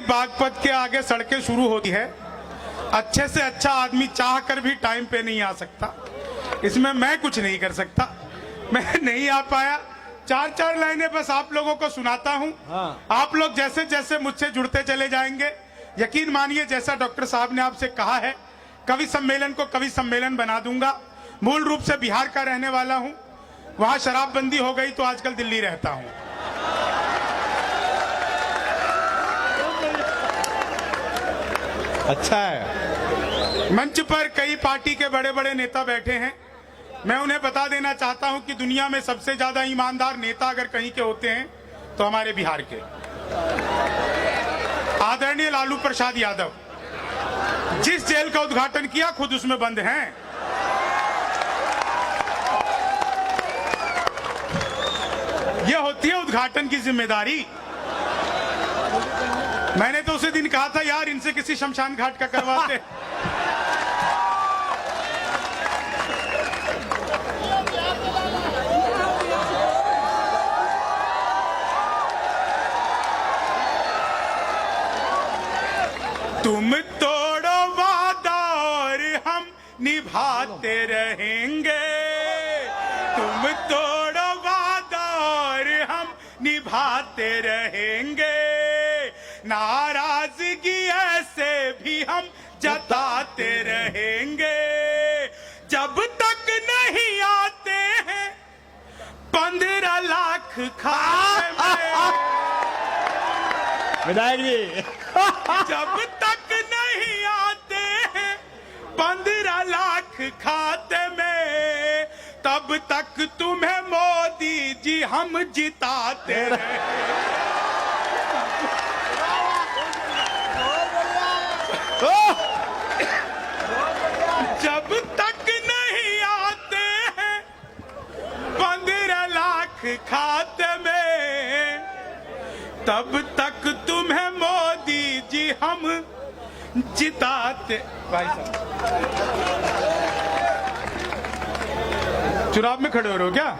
बागपत के आगे सड़कें शुरू होती है। अच्छे से अच्छा आदमी चाह कर भी टाइम पे नहीं आ सकता, इसमें मैं कुछ नहीं कर सकता। मैं नहीं आ पाया, चार चार लाइनें बस आप लोगों को सुनाता हूं। आप लोग जैसे जैसे मुझसे जुड़ते चले जाएंगे, यकीन मानिए जैसा डॉक्टर साहब ने आपसे कहा है, कवि सम्मेलन को कवि सम्मेलन बना दूंगा। मूल रूप से बिहार का रहने वाला हूं, वहां शराबबंदी हो गई तो आजकल दिल्ली रहता हूं। अच्छा है। मंच पर कई पार्टी के बड़े बड़े नेता बैठे हैं। मैं उन्हें बता देना चाहता हूं कि दुनिया में सबसे ज्यादा ईमानदार नेता अगर कहीं के होते हैं तो हमारे बिहार के आदरणीय लालू प्रसाद यादव। जिस जेल का उद्घाटन किया खुद उसमें बंद हैं। यह होती है उद्घाटन की जिम्मेदारी। मैंने तो उसी दिन कहा था यार इनसे किसी शमशान घाट का करवाते। तुम तोड़ो वादा और हम निभाते रहेंगे। तुम तोड़ो वादा और हम निभाते रहेंगे। नाराजगी ऐसे भी हम जताते रहेंगे। जब तक नहीं आते हैं 15 लाख खाते में। विधायक जी जब तक नहीं आते हैं 15 लाख खाते में, तब तक तुम्हें मोदी जी हम जिताते रहे। जब तक नहीं आते हैं 15 लाख खाते में, तब तक तुम्हें मोदी जी हम जिताते। भाई साहब चुनाव में खड़े हो रहे हो क्या?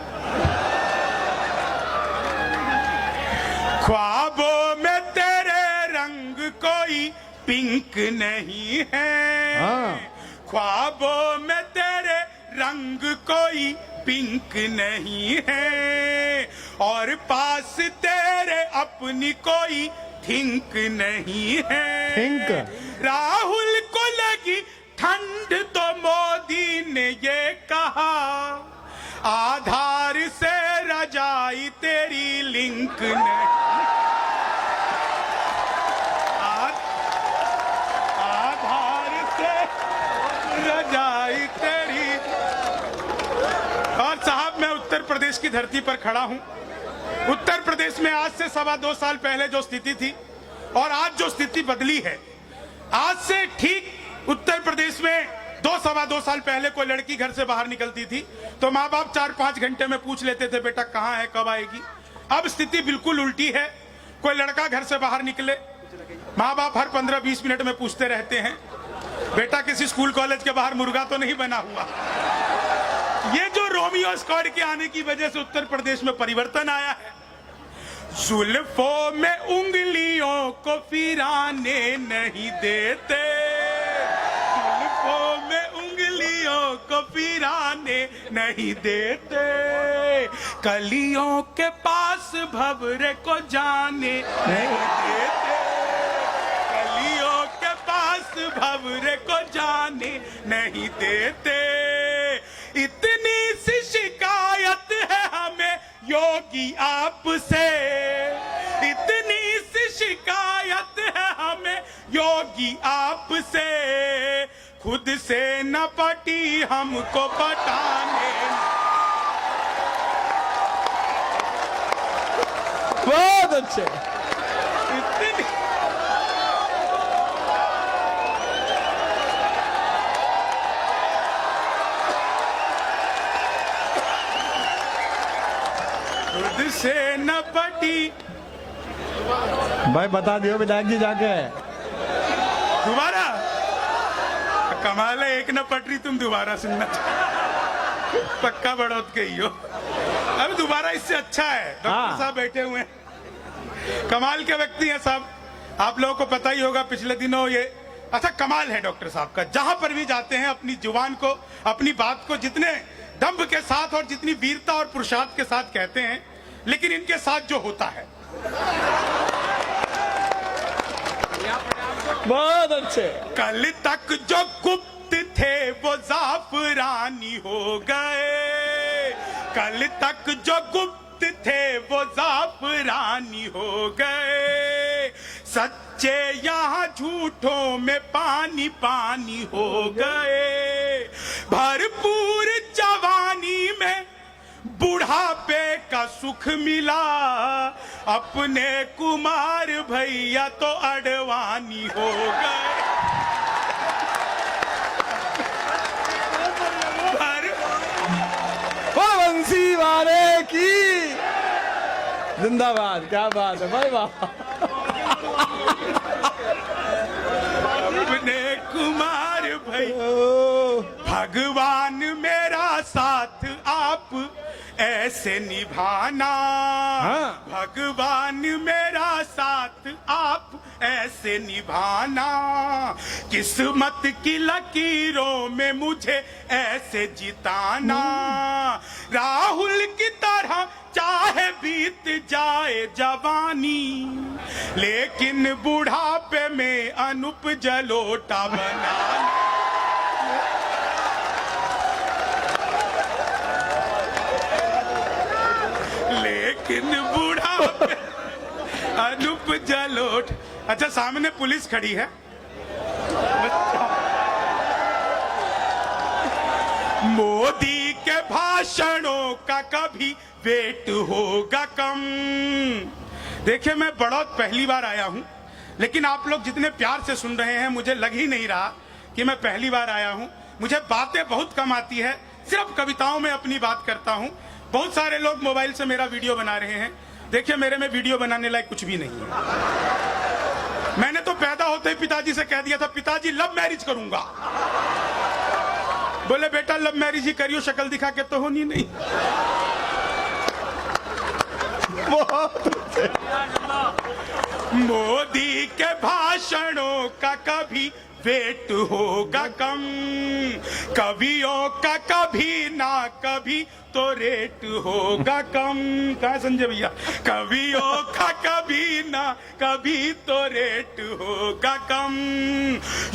ख्वाबों में तेरे रंग कोई पिंक नहीं है। ख्वाबों में तेरे रंग कोई पिंक नहीं है। और पास तेरे अपनी कोई थिंक नहीं है। थिंक राहुल को लगी ठंड तो मोदी ने ये कहा, आधार से रजाई तेरी लिंक नहीं। आधार से रजाई तेरी। और साहब मैं उत्तर प्रदेश की धरती पर खड़ा हूं। उत्तर प्रदेश में आज से 2.25 साल पहले जो स्थिति थी और आज जो स्थिति बदली है, आज से ठीक उत्तर प्रदेश में 2-2.25 साल पहले कोई लड़की घर से बाहर निकलती थी तो माँ बाप 4-5 घंटे में पूछ लेते थे बेटा कहाँ है, कब आएगी। अब स्थिति बिल्कुल उल्टी है। कोई लड़का घर से बाहर निकले, माँ बाप हर 15-20 मिनट में पूछते रहते हैं बेटा किसी स्कूल कॉलेज के बाहर मुर्गा तो नहीं बना हुआ। ये जो रोमियो स्क्वाड के आने की वजह से उत्तर प्रदेश में परिवर्तन आया है। जुल्फों में उंगलियों को फिराने नहीं देते। जुल्फों में उंगलियों को फिराने नहीं देते। कलियों के पास भंवरे को जाने नहीं देते। कलियों के पास भंवरे को जाने नहीं देते। इतनी सी शिकायत है हमें योगी आपसे। इतनी सी शिकायत है हमें योगी आपसे। खुद से न पटी हमको पटाने। बहुत अच्छे। इतनी खुद से न पटी। भाई बता दियो विधायक जी जाके। दोबारा कमाल है, एक न पटरी तुम दोबारा सुनना पक्का बढ़ोत के ही हो। अब दोबारा इससे अच्छा है। डॉक्टर साहब बैठे हुए हैं, कमाल के व्यक्ति हैं साहब। आप लोगों को पता ही होगा पिछले दिनों ये अच्छा कमाल है डॉक्टर साहब का, जहां पर भी जाते हैं अपनी जुबान को, अपनी बात को जितने दम्भ के साथ और जितनी वीरता और पुरुषार्थ के साथ कहते हैं, लेकिन इनके साथ जो होता है बहुत अच्छे। कल तक जो गुप्त थे वो जाफरानी हो गए, कल तक जो गुप्त थे वो जाफरानी हो गए, सच्चे यहाँ झूठों में पानी पानी हो गए, भरपूर जवानी में बुढ़ापे का सुख मिला, अपने कुमार भैया तो अडवाणी हो गए। बंसी वाले की जिंदाबाद, क्या बात है भाई, वाह। अपने कुमार भैया भगवान मेरा साथ आप ऐसे निभाना, हाँ। भगवान मेरा साथ आप ऐसे निभाना, किस्मत की लकीरों में मुझे ऐसे जिताना, राहुल की तरह चाहे बीत जाए जवानी, लेकिन बुढ़ापे में अनुप जलोटा बनाना। लेकिन बुढ़ापे अनुप जलोट। अच्छा सामने पुलिस खड़ी है, मोदी के भाषणों का कभी वेट होगा कम। देखिए मैं बड़ौत पहली बार आया हूं, लेकिन आप लोग जितने प्यार से सुन रहे हैं मुझे लग ही नहीं रहा कि मैं पहली बार आया हूं। मुझे बातें बहुत कम आती है, सिर्फ कविताओं में अपनी बात करता हूं। बहुत सारे लोग मोबाइल से मेरा वीडियो बना रहे हैं, देखिए मेरे में वीडियो बनाने लायक कुछ भी नहीं है। मैंने तो पैदा होते ही पिताजी से कह दिया था पिताजी लव मैरिज करूंगा। बोले बेटा लव मैरिज ही करियो, शक्ल दिखा के तो होनी नहीं। मोदी के भाषणों का कभी वेट होगा कम, कवियों का कभी ना कभी तो रेट होगा कम। कहा संजय भैया, कवियों का कभी ना कभी तो रेट होगा कम,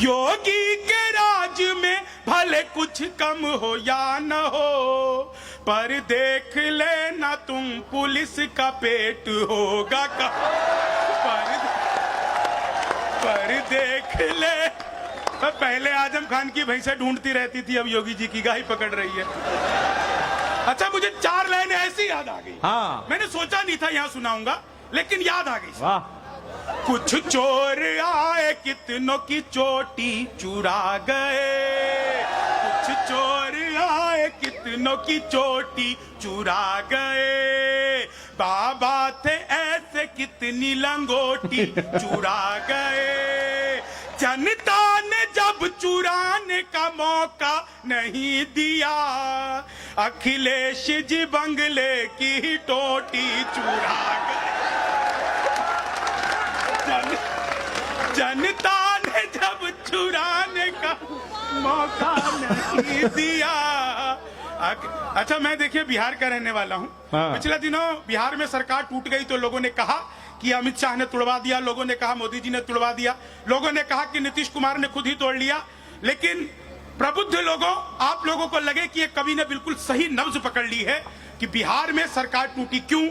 योगी के राज में भले कुछ कम हो या न हो, पर देख लेना तुम पुलिस का पेट होगा कम, पर देख ले। पहले आजम खान की भैंसे ढूंढती रहती थी, अब योगी जी की गाय पकड़ रही है। अच्छा मुझे 4 लाइनें ऐसी याद आ गई, हाँ। मैंने सोचा नहीं था यहाँ सुनाऊंगा, लेकिन याद आ गई। वाह। कुछ चोर आए कितनों की चोटी चुरा गए, कुछ चोर आए कितनों की चोटी चुरा गए, बाबा थे ऐसे कितनी लंगोटी चुरा गए, जनता ने जब चुराने का मौका नहीं दिया, अखिलेश जी बंगले की टोटी चुरा गए, जनता ने जब चुराने का मौका नहीं दिया। अच्छा मैं देखिए बिहार का रहने वाला हूँ, हाँ। पिछले दिनों बिहार में सरकार टूट गई तो लोगों ने कहा कि अमित शाह ने तुड़वा दिया, लोगों ने कहा मोदी जी ने तुड़वा दिया, लोगों ने कहा कि नीतीश कुमार ने खुद ही तोड़ लिया। लेकिन प्रबुद्ध लोगों, आप लोगों को लगे कि एक कवि ने बिल्कुल सही नब्ज पकड़ ली है कि बिहार में सरकार टूटी क्यों,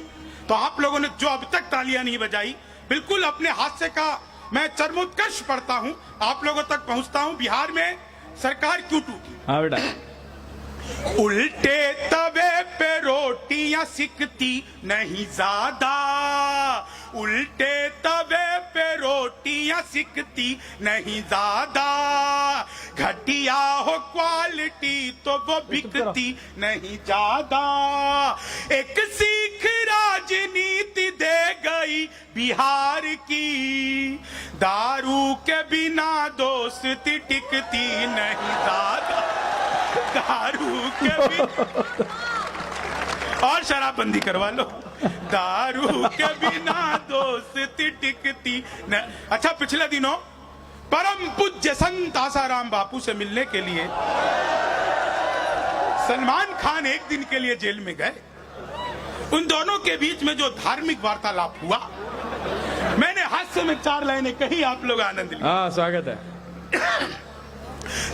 तो आप लोगों ने जो अब तक तालियां नहीं बजाई, बिल्कुल अपने हादसे का मैं चरमोत्कर्ष पढ़ता हूं, आप लोगों तक पहुंचता हूं। बिहार में सरकार क्यों टूटी? हाँ बेटा। उल्टे तवे पे रोटियां सिकती नहीं ज्यादा, उल्टे तवे पे रोटियां सिकती नहीं ज्यादा, घटिया हो क्वालिटी तो वो बिकती नहीं ज्यादा, एक सीख राजनीति दे गई बिहार की, दारू के बिना दोस्ती टिकती नहीं ज्यादा, दारू के और शराबबंदी करवा लो। दारू के बिना दोस्ती टिकती न। अच्छा, पिछले दिनों परम पूज्य संत आसाराम बापू से मिलने के लिए सलमान खान एक दिन के लिए जेल में गए। उन दोनों के बीच में जो धार्मिक वार्तालाप हुआ, मैंने हास्य में 4 लाइनें कही, आप लोग आनंद लीजिए। हाँ, स्वागत है।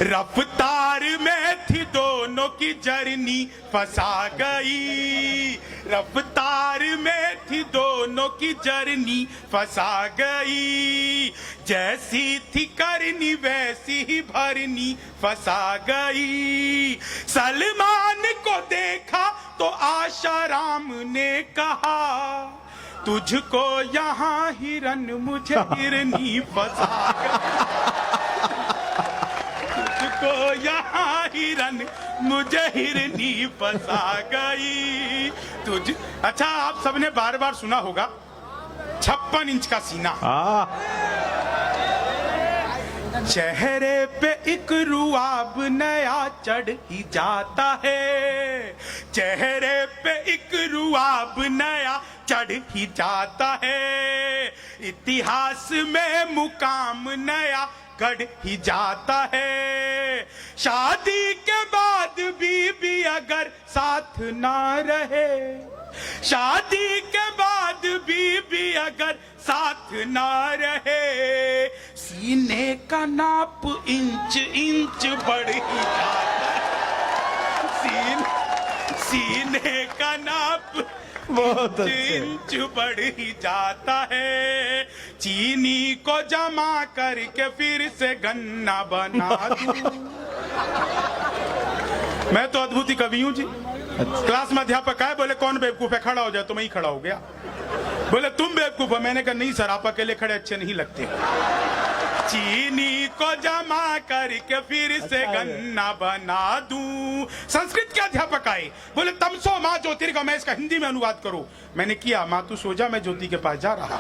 रफ्तार में थी दोनों की जर्नी फंसा गई, रफ्तार में थी दोनों की जर्नी फंसा गई, जैसी थी करनी वैसी ही भरनी फंसा गई। सलमान को देखा तो आशाराम ने कहा, तुझको यहाँ हिरन मुझे हिरनी फंसा गई, तुझको यहाँ हिरन मुझे हिरनी फंसा गई। तुझ अच्छा, आप सबने बार बार सुना होगा 56 इंच का सीना। चेहरे पे एक रुआब नया चढ़ ही जाता है, चेहरे पे एक रुआब नया चढ़ ही जाता है, इतिहास में मुकाम नया गढ़ ही जाता है। शादी के बाद भी अगर साथ ना रहे, शादी के बाद भी अगर साथ ना रहे, सीने का नाप इंच इंच बढ़ ही जाता है, सीने का नाप बहुत इंच बढ़ ही जाता है। चीनी को जमा करके फिर से गन्ना बना दूं। मैं तो अद्भुत ही कवि हूं जी। क्लास में अध्यापक आए, बोले कौन बेवकूफ है, खड़ा हो जाए, तो मैं ही खड़ा हो गया। बोले तुम बेवकूफ हो। मैंने कहा नहीं सर, आप अकेले खड़े अच्छे नहीं लगते। चीनी को जमा करके फिर से गन्ना बना दूं। संस्कृत के अध्यापक आए, बोले तमसो माँ ज्योतिर्गमय, इसका हिंदी में अनुवाद करो। मैंने किया, माँ तू सो जा, मैं ज्योति के पास जा रहा।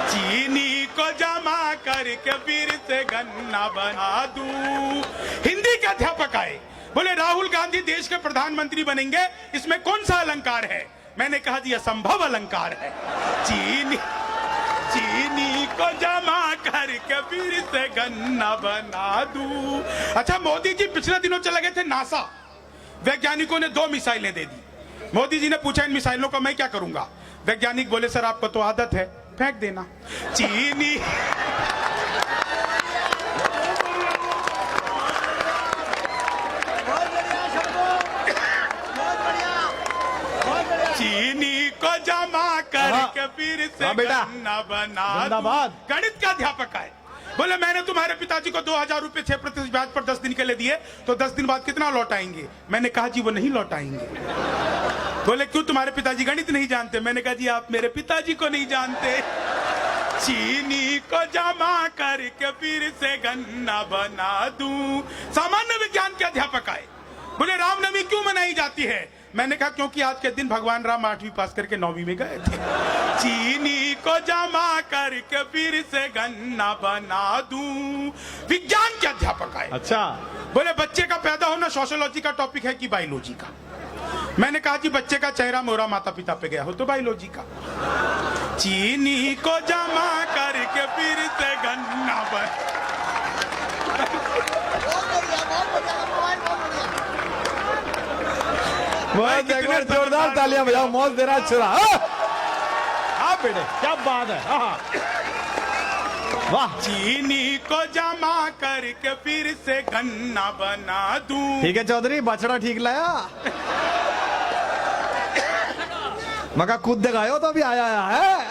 चीनी को जमा करके फिर से गन्ना बना दूं। हिंदी के अध्यापक आए, बोले राहुल गांधी देश के प्रधानमंत्री बनेंगे, इसमें कौन सा अलंकार है? मैंने कहा जी असंभव अलंकार है। चीनी को जमा करके फिर से गन्ना बना दूं। अच्छा, मोदी जी पिछले दिनों चले गए थे नासा, वैज्ञानिकों ने 2 मिसाइलें दे दी। मोदी जी ने पूछा इन मिसाइलों का मैं क्या करूंगा? वैज्ञानिक बोले सर आपको तो आदत है, फेंक देना। चीनी चीनी को जमा करके फिर से गन्ना बना दूं। गणित का अध्यापक आए, बोले मैंने तुम्हारे पिताजी को 2000 रुपए 6% ब्याज पर 10 दिन के लिए दिए, तो 10 दिन बाद कितना लौटाएंगे? मैंने कहा जी वो नहीं लौटाएंगे। बोले क्यों, तुम्हारे पिताजी गणित नहीं जानते? मैंने कहा जी आप मेरे पिताजी को नहीं जानते। चीनी को जमा करके फिर से गन्ना बना दूं। सामान्य विज्ञान के अध्यापक आए, बोले रामनवमी क्यों मनाई जाती है? मैंने कहा क्योंकि आज के दिन भगवान राम 8वीं पास करके 9वीं में गए थे। चीनी को जमा करके फिर से गन्ना बना दूं। विज्ञान के अध्यापक आए, अच्छा, बोले बच्चे का पैदा होना सोशियोलॉजी का टॉपिक है कि बायोलॉजी का? मैंने कहा जी बच्चे का चेहरा मोहरा माता पिता पे गया हो तो बायोलॉजी का। चीनी को जमा करके फिर से गन्ना बना। बहुत एक बार जोरदार तालियां बजाओ, मौज दे रहा छुरा। हाँ बेटे, क्या बात है, वाह। चीनी को जमा करके फिर से गन्ना बना दूं। ठीक है चौधरी, बछड़ा ठीक लाया। मका कूद देगायो तो अभी आया है।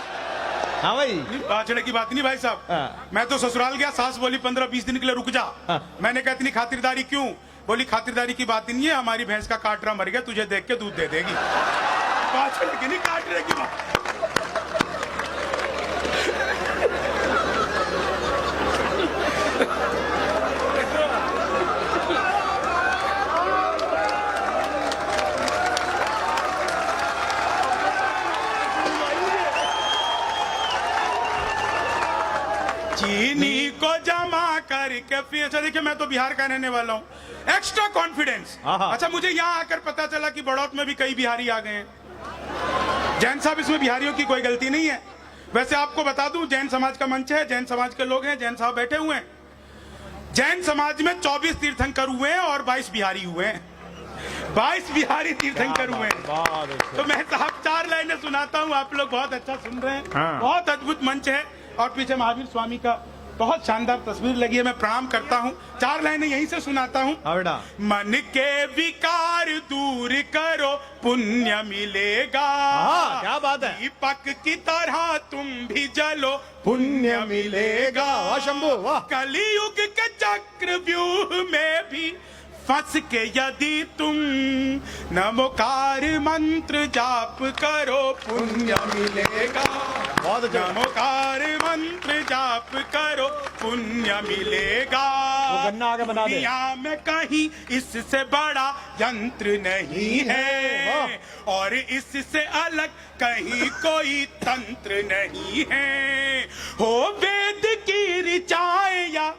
हाँ भाई, बाछड़े की बात नहीं भाई साहब। मैं तो ससुराल गया, सास बोली 15-20 दिन के लिए रुक जा। मैंने कहा इतनी खातिरदारी क्यों? बोली खातिरदारी की बात नहीं है, हमारी भैंस का काटरा मर गया, तुझे देख के दूध दे देगी। बाछड़े की नहीं, काटरे की बात। चीनी को जमा करके फिर, अच्छा देखिए मैं तो बिहार का रहने वाला हूँ, एक्स्ट्रा कॉन्फिडेंस। अच्छा मुझे यहाँ आकर पता चला कि बड़ौत में भी कई बिहारी आ गए हैं। जैन साहब, इसमें बिहारियों की कोई गलती नहीं है। वैसे आपको बता दूं, जैन समाज का मंच है, जैन समाज के लोग हैं, जैन साहब बैठे हुए हैं। जैन समाज में 24 तीर्थंकर हुए हैं और 22 बिहारी हुए हैं। 22 बिहारी तीर्थंकर हुए हैं। तो मैं साहब 4 लाइनें सुनाता हूँ, आप लोग बहुत अच्छा सुन रहे हैं। हाँ। बहुत अद्भुत मंच है और पीछे महावीर स्वामी का बहुत शानदार तस्वीर लगी है। मैं प्रणाम करता हूँ। 4 लाइनें यहीं से सुनाता हूँ। मन के विकार दूर करो, पुण्य मिलेगा। क्या बात है। दीपक की तरह तुम भी जलो, पुण्य मिलेगा। वाह शंभू वाह। कलियुग के चक्रव्यूह में भी फंस के यदि तुम नमोकार मंत्र जाप करो, पुण्य मिलेगा। बहुत अच्छा। नमोकार मंत्र जाप करो, पुण्य मिलेगा। वो गन्ना आगे बना दे। दुनिया में कहीं इससे बड़ा यंत्र नहीं है और इससे अलग कहीं कोई तंत्र नहीं है। हो वेद की ऋचाएं या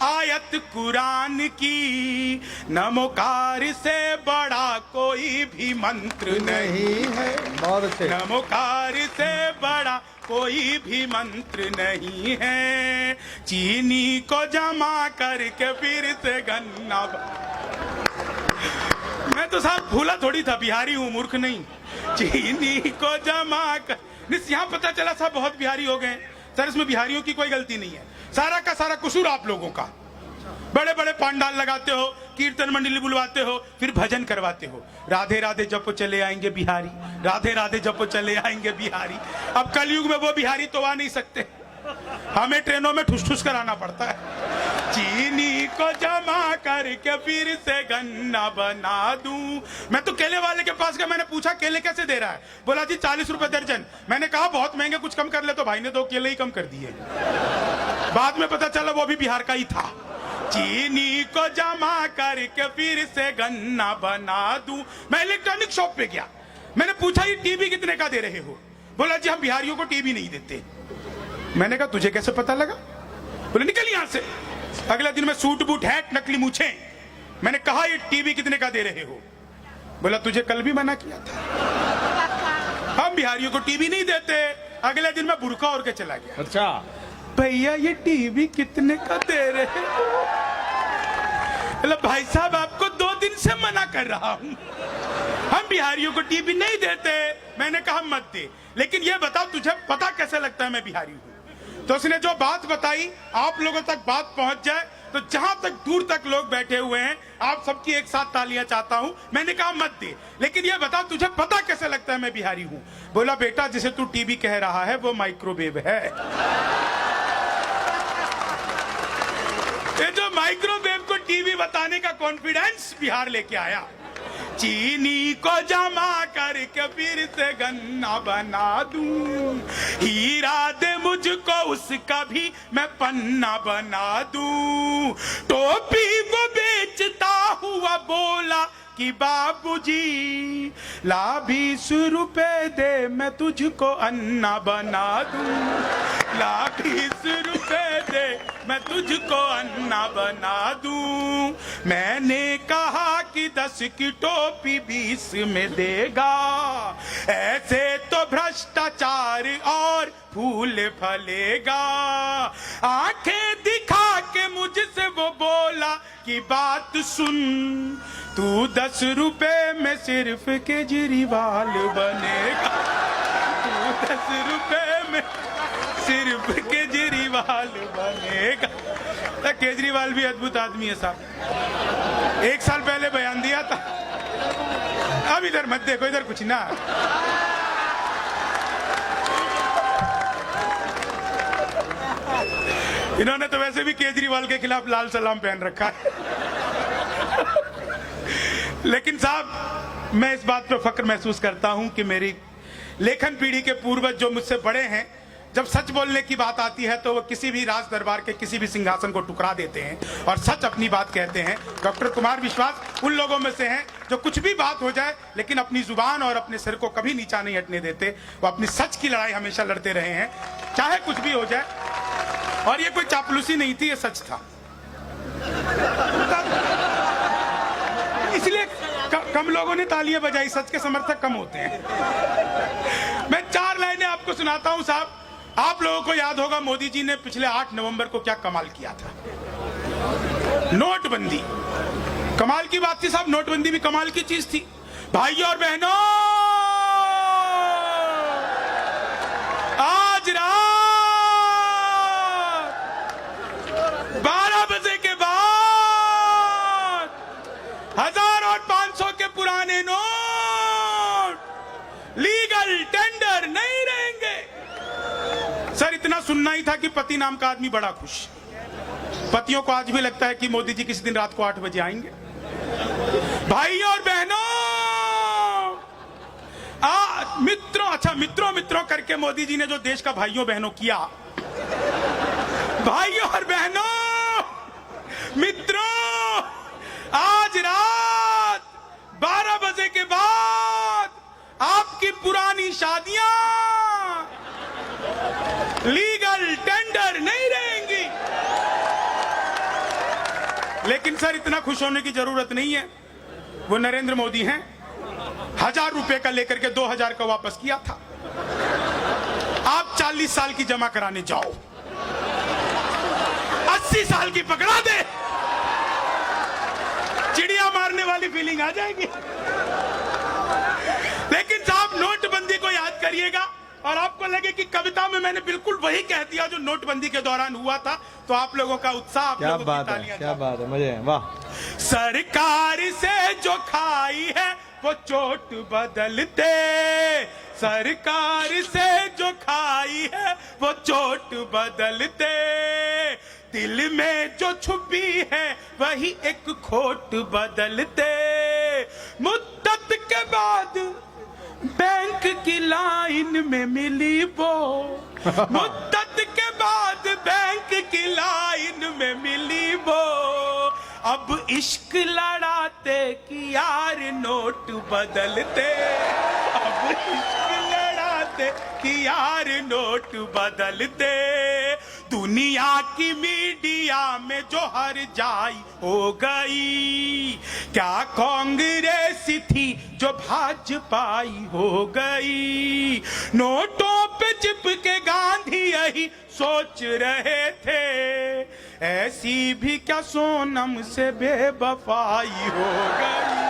आयत कुरान की, नमोकार से बड़ा कोई भी मंत्र नहीं है। बहुत अच्छे। नमोकार से बड़ा कोई भी मंत्र नहीं है। चीनी को जमा करके फिर से गन्ना मैं तो साहब भूला थोड़ी था, बिहारी हूँ, मूर्ख नहीं। चीनी को जमा कर यहाँ पता चला साहब बहुत बिहारी हो गए। सर इसमें बिहारियों की कोई गलती नहीं है, सारा का सारा कसूर आप लोगों का। बड़े बड़े पांडाल लगाते हो, कीर्तन मंडली बुलवाते हो, फिर भजन करवाते हो। राधे राधे जपो चले आएंगे बिहारी, राधे राधे जपो चले आएंगे बिहारी। अब कलयुग में वो बिहारी तो आ नहीं सकते, हमें ट्रेनों में ठुस ठुस कराना पड़ता है। चीनी को जमा करके फिर से गन्ना बना दूं। मैं तो केले वाले के पास गया, मैंने पूछा केले कैसे दे रहा है? बोला जी 40 रुपए दर्जन। मैंने कहा बहुत महंगे, कुछ कम कर ले। तो भाई ने 2 केले ही कम कर दिए। बाद में पता चला वो भी बिहार का ही था। चीनी को जमा करके फिर से गन्ना बना दूं। मैं इलेक्ट्रॉनिक शॉप पे गया, मैंने पूछा ये टीवी कितने का दे रहे हो? बोला जी हम बिहारियों को टीवी नहीं देते। मैंने कहा तुझे कैसे पता लगा? बोले निकल यहां से। अगले दिन में सूट बूट हैट नकली मूछे। मैंने कहा ये टीवी कितने का दे रहे हो? बोला तुझे कल भी मना किया था, हम बिहारियों को टीवी नहीं देते। अगले दिन में बुरका ओढ़ के चला गया। अच्छा भैया ये टीवी कितने का दे रहे हो? भाई साहब आपको 2 दिन से मना कर रहा हूं, हम बिहारियों को टीवी नहीं देते। मैंने कहा मत दे, लेकिन ये बताओ तुझे पता कैसे लगता है मैं बिहारी हूं? तो उसने जो बात बताई, आप लोगों तक बात पहुंच जाए तो जहां तक दूर तक लोग बैठे हुए हैं, आप सबकी एक साथ तालियां चाहता हूं। मैंने कहा मत दे, लेकिन ये बताओ तुझे पता कैसे लगता है मैं बिहारी हूं? बोला बेटा जिसे तू टीवी कह रहा है वो माइक्रोवेव है। ये जो माइक्रोवेव को टीवी बताने का कॉन्फिडेंस बिहार लेके आया। चीनी को जमा करके फिर से गन्ना बना दूं, हीरा दे मुझको उसका भी मैं पन्ना बना दूं। टोपी वो बेचता हुआ बोला कि बाबूजी ला 20 रुपए दे मैं तुझको अन्ना बना दूं। ला 20 रुपए दे मैं तुझको अन्ना बना दूं। मैंने कहा कि 10 की टोपी 20 में देगा, ऐसे तो भ्रष्टाचार और फूल फलेगा। आंखें दिखा के मुझसे वो बोला कि बात सुन, तू 10 रुपए में सिर्फ केजरीवाल बनेगा। तू 10 रुपए में सिर्फ केजरीवाल बनेगा। केजरीवाल भी अद्भुत आदमी है साहब, 1 साल पहले बयान दिया था। अब इधर मत देखो, इधर कुछ ना। इन्होंने तो वैसे भी केजरीवाल के खिलाफ लाल सलाम पहन रखा है। लेकिन साहब मैं इस बात पर फक्र महसूस करता हूं कि मेरी लेखन पीढ़ी के पूर्वज जो मुझसे बड़े हैं, जब सच बोलने की बात आती है तो वो किसी भी राज दरबार के किसी भी सिंहासन को टुकरा देते हैं और सच अपनी बात कहते हैं। डॉक्टर कुमार विश्वास उन लोगों में से हैं जो कुछ भी बात हो जाए लेकिन अपनी जुबान और अपने सिर को कभी नीचा नहीं हटने देते। वो अपनी सच की लड़ाई हमेशा लड़ते रहे हैं, चाहे कुछ भी हो जाए। और ये कोई चापलूसी नहीं थी, ये सच था। इसलिए कम लोगों ने तालियां बजाई, सच के समर्थक कम होते हैं। आपको सुनाता हूं साहब। आप लोगों को याद होगा मोदी जी ने पिछले 8 नवंबर को क्या कमाल किया था। नोटबंदी कमाल की बात थी साहब, नोटबंदी भी कमाल की चीज थी। भाइयों और बहनों, आज रात 12 बजे के बाद 1000 और 500 के पुराने नोट लीगल टेंडर नहीं रहेंगे। सर इतना सुनना ही था कि पति नाम का आदमी बड़ा खुश। पतियों को आज भी लगता है कि मोदी जी किसी दिन रात को 8 बजे आएंगे। भाइयों और बहनों, मित्रों, अच्छा मित्रों करके मोदी जी ने जो देश का भाइयों बहनों किया, भाइयों और बहनों, मित्रों, आज रात 12 बजे के बाद आपकी पुरानी शादियां लीगल टेंडर नहीं रहेंगी। लेकिन सर इतना खुश होने की जरूरत नहीं है। वो नरेंद्र मोदी हैं, 1000 रुपए का लेकर के 2000 का वापस किया था। आप 40 साल की जमा कराने जाओ, 80 साल की पकड़ा दे, चिड़िया मारने वाली फीलिंग आ जाएगी। लेकिन साहब नोटबंदी को याद करिएगा और आपको लगे कि कविता में मैंने बिल्कुल वही कह दिया जो नोटबंदी के दौरान हुआ था, तो आप लोगों का उत्साह, आप क्या लोगों बात की है, तालियां क्या बात है, मजे हैं, वाह। सरकार से जो खाई है वो चोट बदलते, सरकार से जो खाई है वो चोट बदलते, दिल में जो छुपी है वही एक खोट बदलते। मुद्दत के बाद बैंक की लाइन में मिली वो, मुद्दत के बाद बैंक की लाइन में मिली वो, अब इश्क लड़ाते कि यार नोट बदलते, अब इश्क लड़ाते कि यार नोट बदलते। दुनिया की मीडिया में जो हर जाई हो गई, क्या कांग्रेस थी जो भाजपाई हो गई। नोटों पे चिपके गांधी यही सोच रहे थे, ऐसी भी क्या सोनम से बेवफाई हो गई,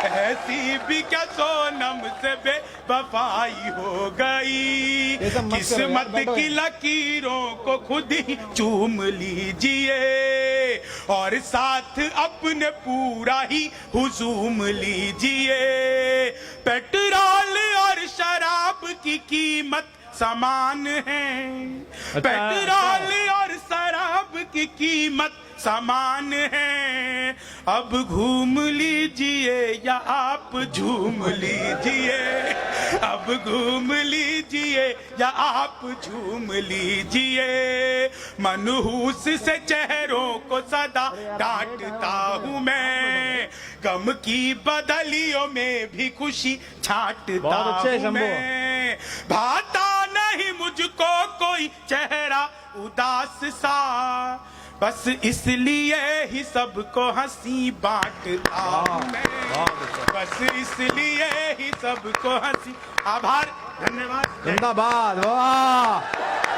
ऐसी भी क्या सोनम से बेवफाई हो गई। किस्मत की लकीरों को खुद ही चूम लीजिए और साथ अपने पूरा ही हुजूम लीजिए। पेट्रोल और शराब की कीमत समान है, पेट्रोल और शराब की कीमत समान है। अब घूम लीजिए या आप झूम लीजिए, अब घूम लीजिए या आप झूम लीजिए। मनहूस से चेहरों को सदा डांटता हूँ मैं, गम की बदलियों में भी खुशी छांटता हूँ मैं। भाता नहीं मुझको कोई चेहरा उदास सा, बस इसलिए ही सबको हंसी बांटता हूं मैं, बस इसलिए ही सबको हंसी। आभार, धन्यवाद, जिंदाबाद, वाह।